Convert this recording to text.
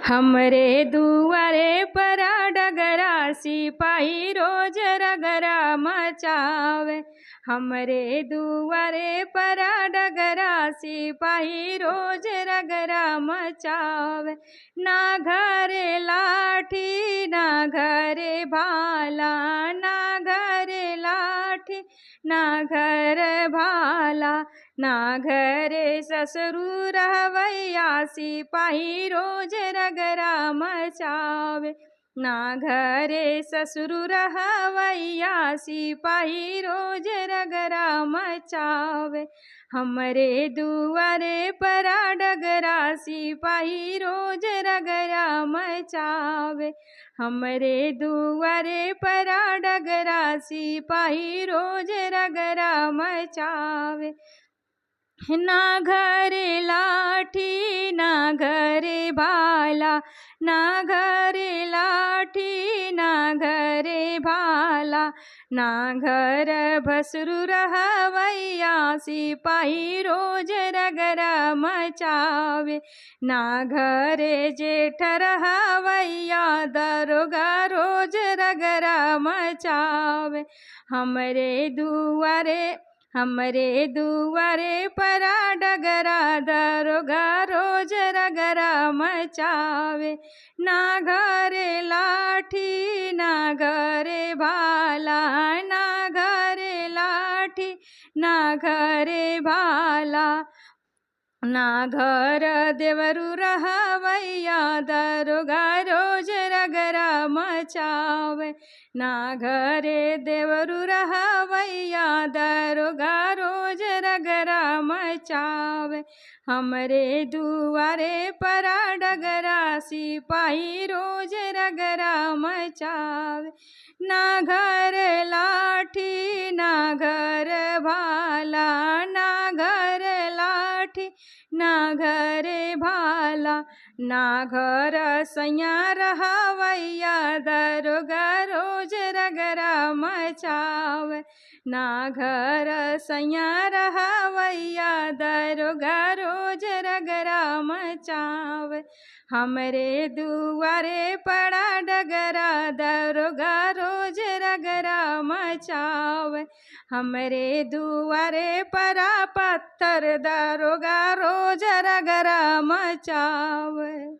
हमरे दुआरे पर डगरा सिपाही रोज रगरा मचावे। हमरे दुआरे पर डगरा सिपाही रोज रगरा मचावे। ना घरे लाठी ना घरे भाला, ना घरे लाठी ना घर भाला, ना घरे ससुरू रहवैया सिपाही रोज रगरा मचावे। ना घरे ससुरू रहवैया सिपाही रोज रगरा मचावे। हमरे दुआरे पर डगरा सिपाही रोज रगरा मचावे। हमरे दुआरे पर डगरा सिपाही रोज रगरा मचावे। ना घरे लाठी ना घरे भाला, ना घरे लाठी ना घरे भाला, ना घर भसरू रहवैया सिपाही रोज रगरा मचावे। ना घरे जेठ रहवैया दरोगा रोज रगरा मचावे। हमरे दुआरे पर डगरा दरोगा रोज रगरा मचावे। ना घरे लाठी ना घरे भाला, ना घरे लाठी ना घरे भाला, ना घर देवरू रहवैया दरोगा रोज रगरा मचावे। ना घरे देवरू रहवैया दरोगा रोज रगरा मचावे। हमरे दुआरे पर डगरा सिपाही रोज रगरा मचावे। ना घर लाठी ना घर भाला, ना घर लाठी ना घरे भाला, ना घर सैया रहवैया दरोगा रोज रगरा मचावे। ना घर सैया रहवैया दरोगा रोज रगरा मचावे। हमरे दुआरे पड़ा डगरा दरोगा रोज रगरा मचावे। हमरे दुआरे पड़ा पत्थर दरोगा रोज रगरा मचावे।